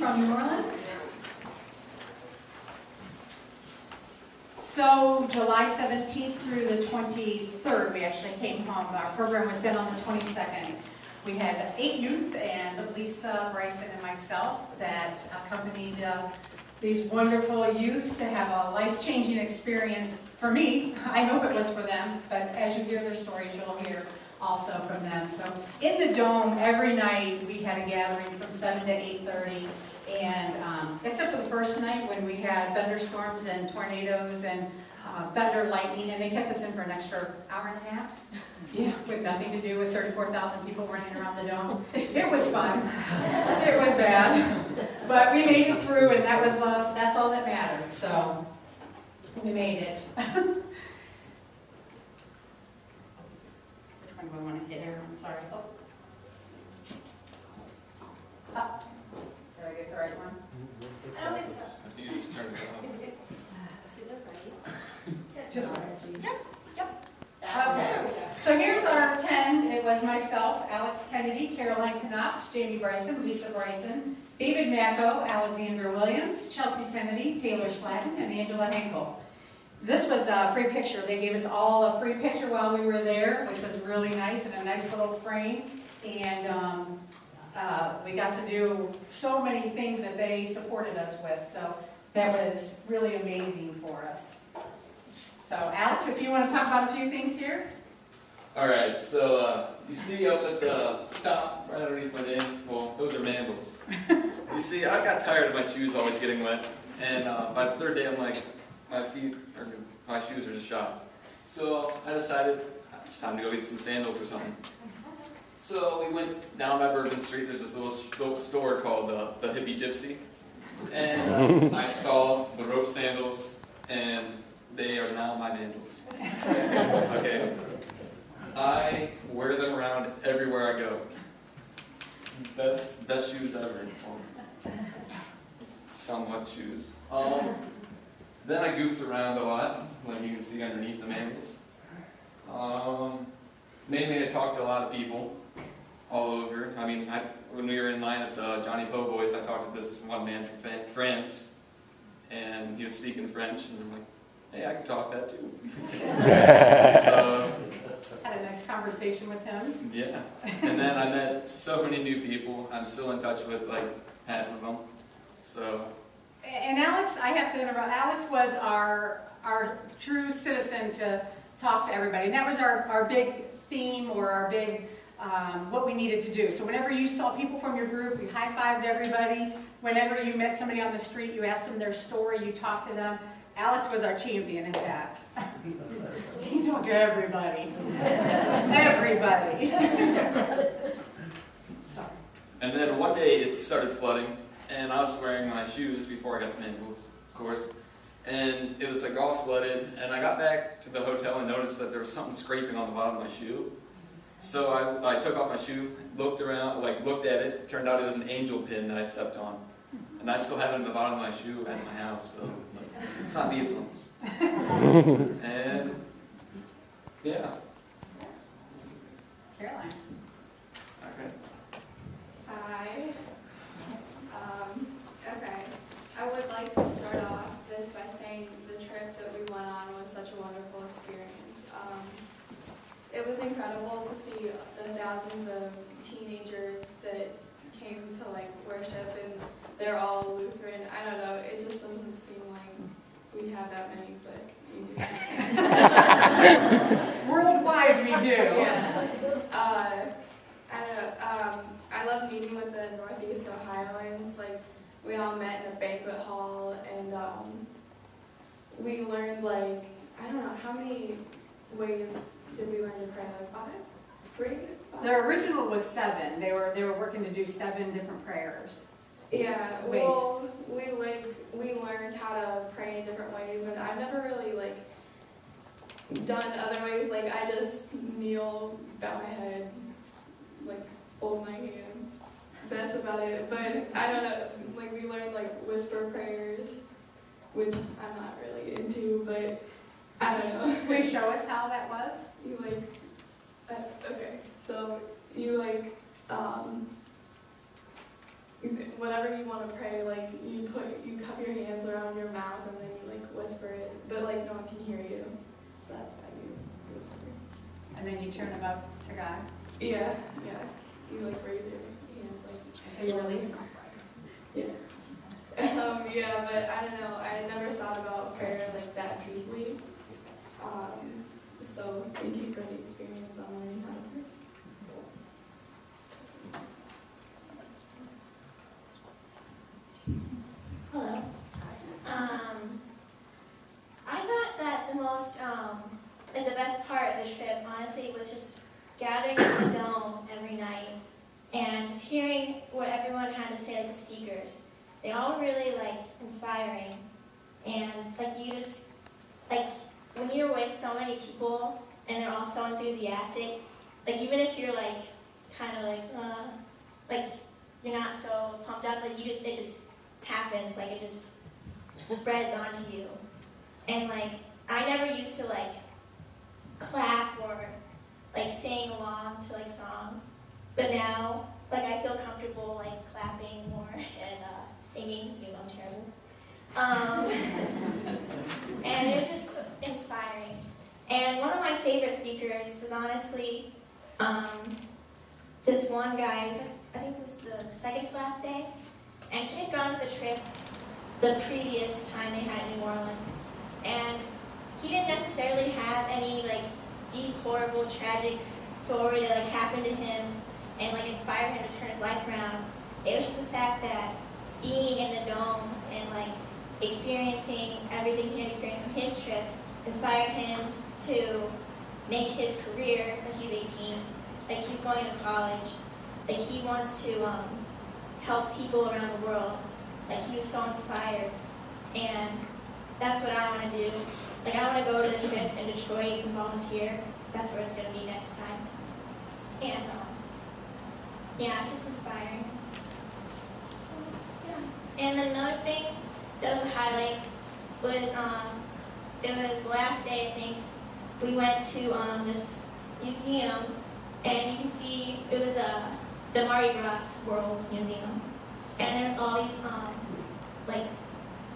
from New Orleans. So July 17th through the 23rd, we actually came home. Our program was done on the 22nd. We had 8 youth and Lisa, Bryson, and myself that accompanied these wonderful youths to have a life-changing experience for me. I hope it was for them, but as you hear their stories, you'll hear also from them. So in the dome, every night we had a gathering from 7 to 8:30, and except for the first night when we had thunderstorms and tornadoes and thunder, lightning, and they kept us in for an extra hour and a half. Yeah, with nothing to do with 34,000 people running around the dome. It was fun. It was bad, but we made it through, and that's all that mattered. So we made it. Which one do I want to hit here? I'm sorry. Oh. Did I get the right one? I don't think so. I think you just turned it off. To the right. Yep. Okay. So here's our 10. It was myself, Alex Kennedy, Caroline Knops, Jamie Bryson, Lisa Bryson, David Macco, Alexander Williams, Chelsea Kennedy, Taylor Slatton, and Angela Henkel. This was a free picture. They gave us all a free picture while we were there, which was really nice, and a nice little frame. And we got to do so many things that they supported us with. So that was really amazing for us. So Alex, if you want to talk about a few things here. All right, so you see up at the top, right underneath my name, well, those are mandals. You see, I got tired of my shoes always getting wet, and by the third day, I'm like, my shoes are just shot. So I decided it's time to go get some sandals or something. So we went down by Bourbon Street. There's this little store called the Hippie Gypsy, and I saw the rope sandals, and they are now my mandals. Okay. I wear them around everywhere I go. Best shoes ever. Somewhat shoes. Then I goofed around a lot, like you can see underneath the mandals. Mainly I talked to a lot of people all over. I mean, when we were in line at the Johnny Po Boys, I talked to this one man from France, and he was speaking French, and I'm like, hey, I can talk that too. So, Had a nice conversation with him. yeah. And then I met so many new people. I'm still in touch with like half of them. So. And Alex, I have to interrupt. Alex was our true citizen to talk to everybody. And that was our big theme, or our big what we needed to do. So whenever you saw people from your group, you high-fived everybody. Whenever you met somebody on the street, you asked them their story, you talked to them. Alex was our champion at that. He talked to everybody. Everybody. Sorry. And then one day it started flooding, and I was wearing my shoes before I got the mandals, of course. And it was like all flooded, and I got back to the hotel and noticed that there was something scraping on the bottom of my shoe. So I took off my shoe, looked around, looked at it. Turned out it was an angel pin that I stepped on. And I still have it in the bottom of my shoe at my house, so it's not these ones. And yeah. Caroline. Okay. Hi. Okay. I would like to start off this by saying the trip that we went on was such a wonderful experience. It was incredible to see the thousands of teenagers that came to worship, and they're all Lutheran. I don't know, it just doesn't seem like we have that many, but we do. Worldwide we do. Yeah. I love meeting with the Northeast Ohioans. We all met in a banquet hall, and we learned I don't know, how many ways did we learn to pray? 5? 3? 5? The original was 7. They were working to do 7 different prayers. Yeah, well, we learned how to pray in different ways, and I've never really done other ways. I just kneel, bow my head, hold my hands. That's about it. But I don't know. We learned whisper prayers, which I'm not really into, but I don't know. Will you show us how that was? You okay. So you whatever you want to pray, like you cup your hands around your mouth and then you like whisper it, but like no one can hear you. So that's why you whisper. And then you turn them up to God. Yeah. You like raise your hands like. So you release them. Yeah. Yeah, but I don't know. I never thought about prayer like that deeply. So thank you for the experience on learning how to pray. Hello. I thought that the most, like the best part of the trip, honestly, was just gathering in the dome every night and just hearing what everyone had to say, like the speakers. They all really like inspiring, and like you just like when you're with so many people and they're all so enthusiastic, like even if you're like kind of like you're not so pumped up, like it just happens, like it just spreads onto you. And like I never used to like clap or like sing along to like songs, but now like I feel comfortable like clapping more and singing, even though I'm terrible. And it was just inspiring. And one of my favorite speakers was honestly this one guy. I think it was the second to last day, and he had gone to the trip the previous time they had in New Orleans, and he didn't necessarily have any like deep, horrible, tragic story that like happened to him and like inspired him to turn his life around. It was just the fact that being in the dome and like experiencing everything he had experienced on his trip inspired him to make his career. Like he's 18, like he's going to college, like he wants to help people around the world. Like he was so inspired, and that's what I want to do. Like I want to go to the trip in Detroit and volunteer. That's where it's going to be next time. And yeah, it's just inspiring. So, yeah. And another thing that was a highlight was it was the last day, I think. We went to this museum, and you can see it was the Mardi Gras World Museum, and there's all these like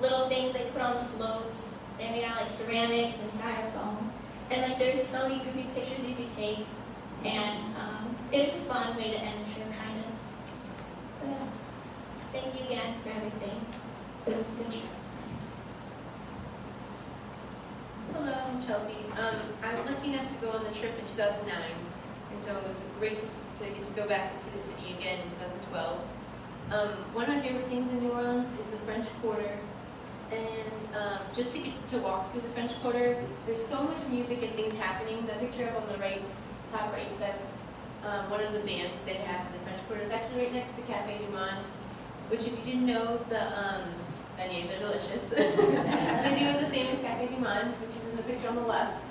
little things they put on the floats. They made out like ceramics and styrofoam, and like there's just so many goofy pictures you could take, and it was just a fun way to end the trip, kind of. So yeah, thank you again for everything. It was a good trip. Hello, I'm Chelsea. I was lucky enough to go on the trip in 2009, and so it was great to get to go back into the city again in 2012. One of my favorite things in New Orleans is the French Quarter, and just to get to walk through the French Quarter, there's so much music and things happening. The picture up on the right, top right, that's one of the bands that they have in the French Quarter. It's actually right next to Café du Monde, which if you didn't know, the beignets are delicious. They do have the famous Café du Monde, which is in the picture on the left.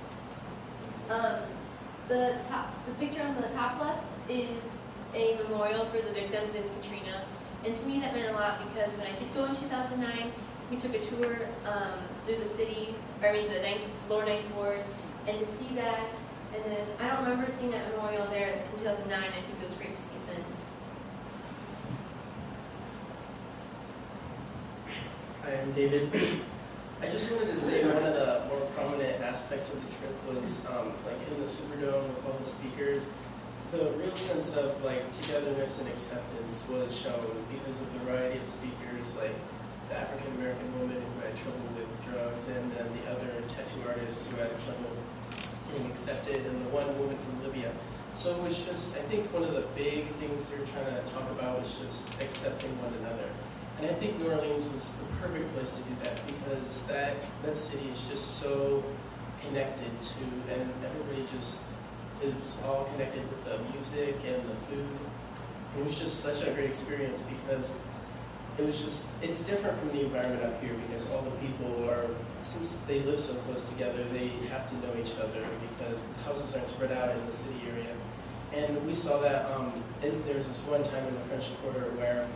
The picture on the top left is a memorial for the victims in Katrina. And to me that meant a lot because when I did go in 2009, we took a tour through the city, the lower 9th Ward, and to see that, and then I don't remember seeing that memorial there in 2009, I think it was great to see it then. Hi, I'm David. I just wanted to say one of the more prominent aspects of the trip was like in the Superdome with all the speakers, the real sense of like togetherness and acceptance was shown because of the variety of speakers, like the African American woman who had trouble with drugs, and then the other tattoo artist who had trouble getting accepted, and the one woman from Libya. So it was just, I think one of the big things they were trying to talk about was just accepting one another. And I think New Orleans was the perfect place to do that because that city is just so connected to, and everybody just is all connected with the music and the food. It was just such a great experience because it was just, it's different from the environment up here because all the people are, since they live so close together, they have to know each other because the houses aren't spread out in the city area. And we saw that, and there was this one time in the French Quarter where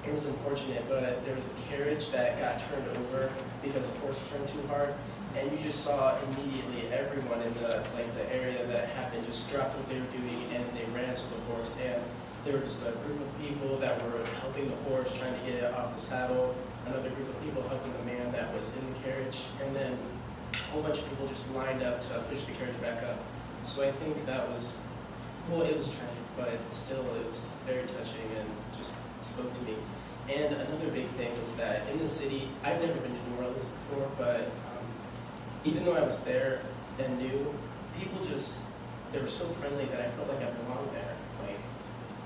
it was unfortunate, but there was a carriage that got turned over because a horse turned too hard, and you just saw immediately everyone in the area that it happened just dropped what they were doing and they ran to the horse. And there was a group of people that were helping the horse, trying to get it off the saddle, another group of people helping the man that was in the carriage, and then a whole bunch of people just lined up to push the carriage back up. So I think that was, well, it was tragic, but still it was very touching and just spoke to me. And another big thing was that in the city, I've never been to New Orleans before, but even though I was there and new, people they were so friendly that I felt like I belonged there. Like,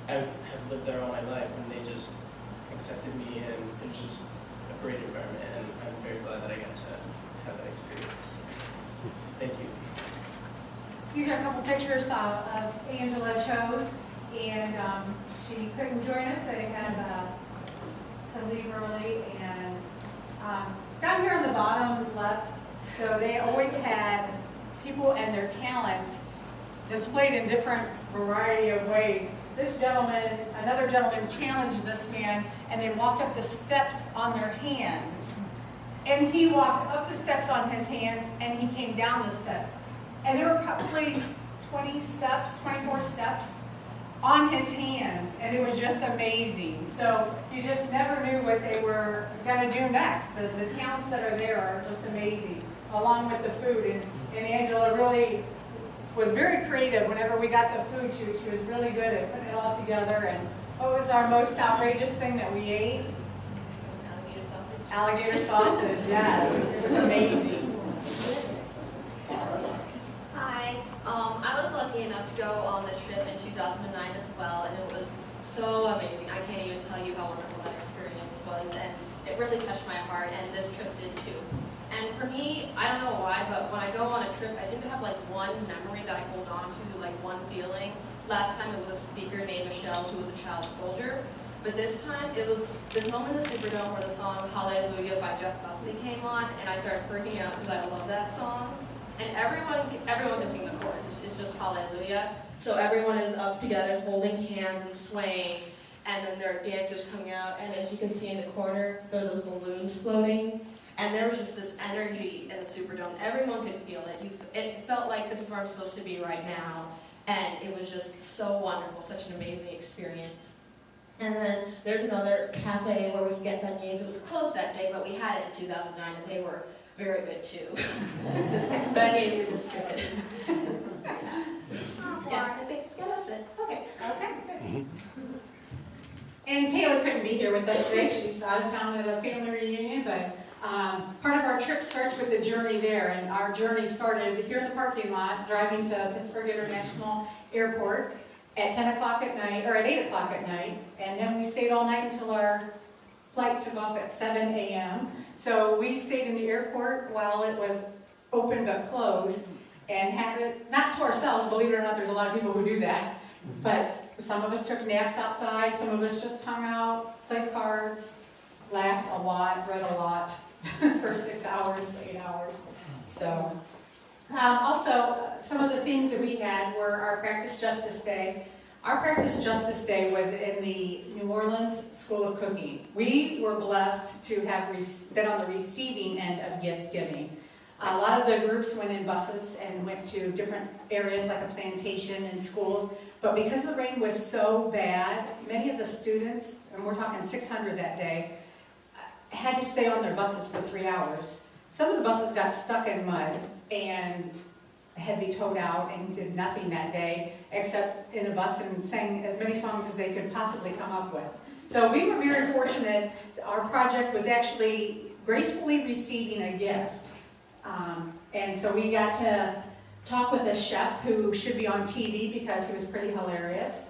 I have lived there all my life, and they just accepted me, and it was just a great environment, and I'm very glad that I got to have that experience. Thank you. These are a couple pictures of Angela chose, and she couldn't join us, so they had to leave early. And down here on the bottom left, so they always had people and their talents displayed in different variety of ways. This gentleman, another gentleman challenged this man, and they walked up the steps on their hands. And he walked up the steps on his hands, and he came down the steps. And there were probably 20 steps, 24 steps on his hands, and it was just amazing. So you just never knew what they were going to do next. The talents that are there are just amazing, along with the food. And Angela really was very creative whenever we got the food. She was really good at putting it all together. And what was our most outrageous thing that we ate? Alligator sausage. Alligator sausage, yes. It was amazing. Hi. I was lucky enough to go on the trip in 2009 as well, and it was so amazing. I can't even tell you how wonderful that experience was, and it really touched my heart, and this trip did too. And for me, I don't know why, but when I go on a trip, I seem to have like one memory that I hold on to, like one feeling. Last time it was a speaker named Michelle who was a child soldier. But this time, it was this moment in the Superdome where the song Hallelujah by Jeff Buckley came on, and I started freaking out because I love that song. And everyone can sing the chorus, it's just Hallelujah. So everyone is up together holding hands and swaying, and then there are dancers coming out, and as you can see in the corner, there are those balloons floating. And there was just this energy in the Superdome. Everyone could feel it. It felt like this is where I'm supposed to be right now. And it was just so wonderful, such an amazing experience. And then there's another cafe where we could get beignets. It was closed that day, but we had it in 2009, and they were very good too. Beignets were just good. Yeah, I think, that's it. Okay. Okay. And Taylor couldn't be here with us today. She's out of town at a family reunion, but part of our trip starts with the journey there, and our journey started here in the parking lot, driving to Pittsburgh International Airport at 10 o'clock at night, or at 8 o'clock at night, and then we stayed all night until our flight took off at 7 a.m. So we stayed in the airport while it was open but closed, and had it, not to ourselves, believe it or not, there's a lot of people who do that, but some of us took naps outside, some of us just hung out, played cards, laughed a lot, read a lot for 6 hours, 8 hours. So, also, some of the things that we had were our Practice Justice Day. Our Practice Justice Day was in the New Orleans School of Cooking. We were blessed to have been on the receiving end of gift giving. A lot of the groups went in buses and went to different areas like a plantation and schools, but because the rain was so bad, many of the students, and we're talking 600 that day, had to stay on their buses for 3 hours. Some of the buses got stuck in mud and had to be towed out and did nothing that day except in a bus and sang as many songs as they could possibly come up with. So we were very fortunate. Our project was actually gracefully receiving a gift. And so we got to talk with a chef who should be on TV because he was pretty hilarious.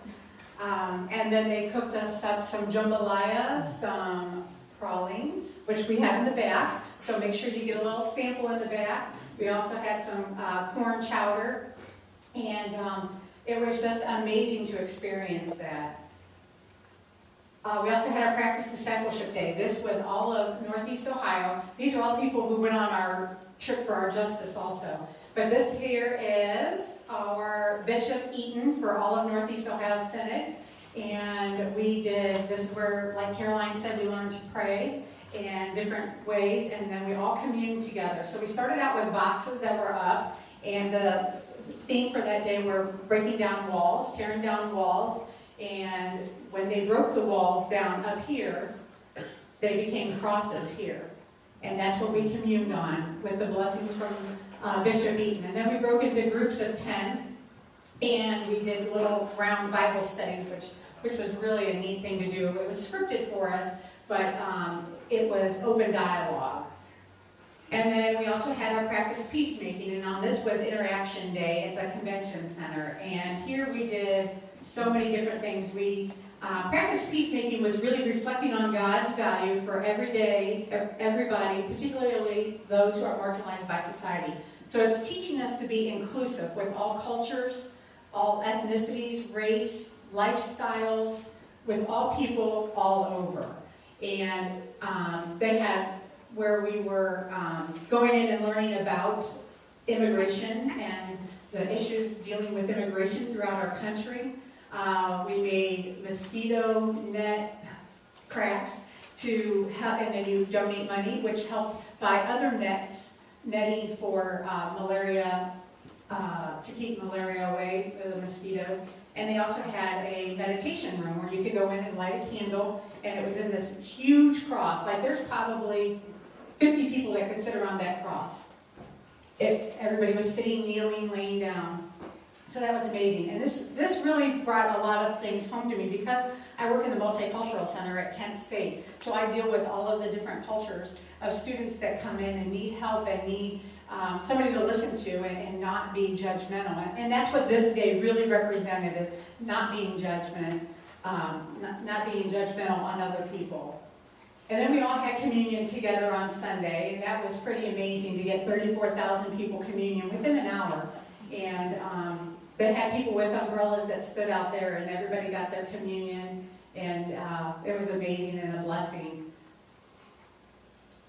And then they cooked us up some jambalaya, some crawlings, which we have in the back. So make sure you get a little sample in the back. We also had some corn chowder. And it was just amazing to experience that. We also had our Practice Discipleship Day. This was all of Northeast Ohio. These are all people who went on our trip for our justice also. But this here is our Bishop Eaton for all of Northeast Ohio Synod. And we did, this is where, like Caroline said, we learned to pray. in different ways, and then we all communed together. So we started out with boxes that were up, and the theme for that day were breaking down walls, tearing down walls, and when they broke the walls down up here, they became crosses here. And that's what we communed on with the blessings from Bishop Eaton. And then we broke into groups of 10, and we did little round Bible studies, which was really a neat thing to do. It was scripted for us, but it was open dialogue. And then we also had our practice peacemaking, and on this was Interaction Day at the Convention Center. And here we did so many different things. We practice peacemaking was really reflecting on God's value for everybody, particularly those who are marginalized by society. So it's teaching us to be inclusive with all cultures, all ethnicities, race, lifestyles, with all people all over. And they had where we were going in and learning about immigration and the issues dealing with immigration throughout our country. We made mosquito net cracks to help, and then you donate money, which helped buy other netting for malaria, to keep malaria away, the mosquito. And they also had a meditation room where you could go in and light a candle, and it was in this huge cross. Like there's probably 50 people that could sit around that cross. Everybody was sitting, kneeling, laying down. So that was amazing. And this really brought a lot of things home to me because I work in the Multicultural Center at Kent State. So I deal with all of the different cultures of students that come in and need help and need somebody to listen to and not be judgmental. And that's what this day really represented, is not being judgmental on other people. And then we all had communion together on Sunday, and that was pretty amazing to get 34,000 people communion within an hour. And they had people with umbrellas that stood out there, and everybody got their communion, and it was amazing and a blessing.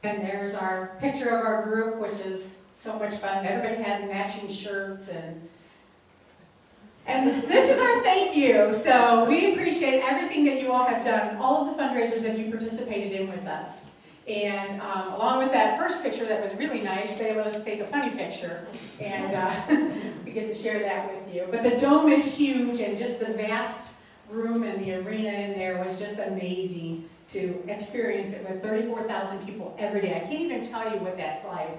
And there's our picture of our group, which is so much fun. Everybody had matching shirts, and this is our thank you. So we appreciate everything that you all have done, all of the fundraisers that you participated in with us. And along with that first picture that was really nice, they let us take a funny picture, and we get to share that with you. But the dome is huge, and just the vast room and the arena in there was just amazing to experience it with 34,000 people every day. I can't even tell you what that's like,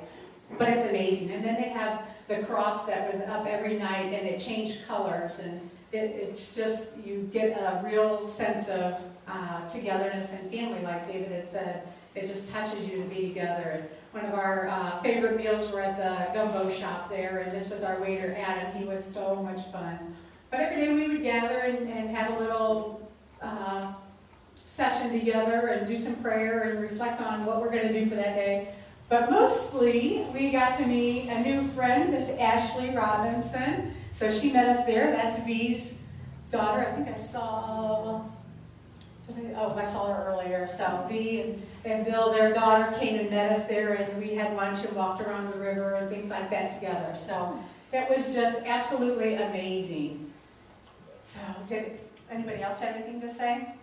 but it's amazing. And then they have the cross that was up every night, and it changed colors, and it's just, you get a real sense of togetherness and family, like David had said. It just touches you to be together. And one of our favorite meals were at the gumbo shop there, and this was our waiter, Adam. He was so much fun. But every day we would gather and have a little session together and do some prayer and reflect on what we're going to do for that day. But mostly, we got to meet a new friend, Miss Ashley Robinson. So she met us there. That's V's daughter. I think I saw her earlier. So V and Bill, their daughter, came and met us there, and we had lunch and walked around the river and things like that together. So it was just absolutely amazing. So did anybody else have anything to say?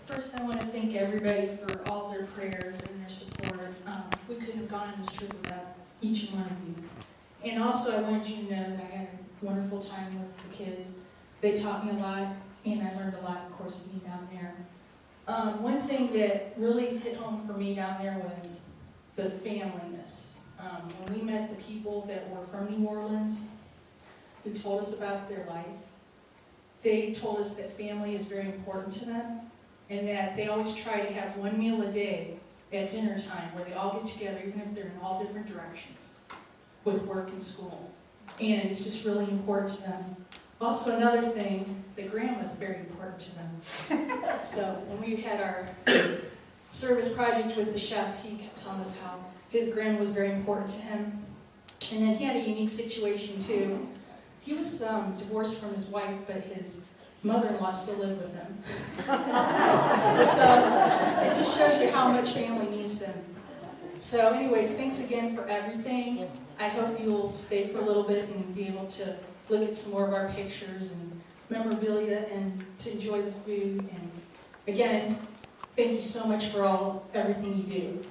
First, I want to thank everybody for all their prayers and their support. We couldn't have gone on this trip without each and one of you. And also, I wanted you to know that I had a wonderful time with the kids. They taught me a lot, and I learned a lot, of course, being down there. One thing that really hit home for me down there was the familyness. When we met the people that were from New Orleans, who told us about their life, they told us that family is very important to them, and that they always try to have one meal a day at dinner time where they all get together, even if they're in all different directions with work and school. And it's just really important to them. Also, another thing, the grandma is very important to them. So when we had our service project with the chef, he kept telling us how his grandma was very important to him. And then he had a unique situation too. He was divorced from his wife, but his mother-in-law still lived with him. So it just shows you how much family means to him. So anyways, thanks again for everything. I hope you'll stay for a little bit and be able to look at some more of our pictures and memorabilia and to enjoy the food. And again, thank you so much for everything you do.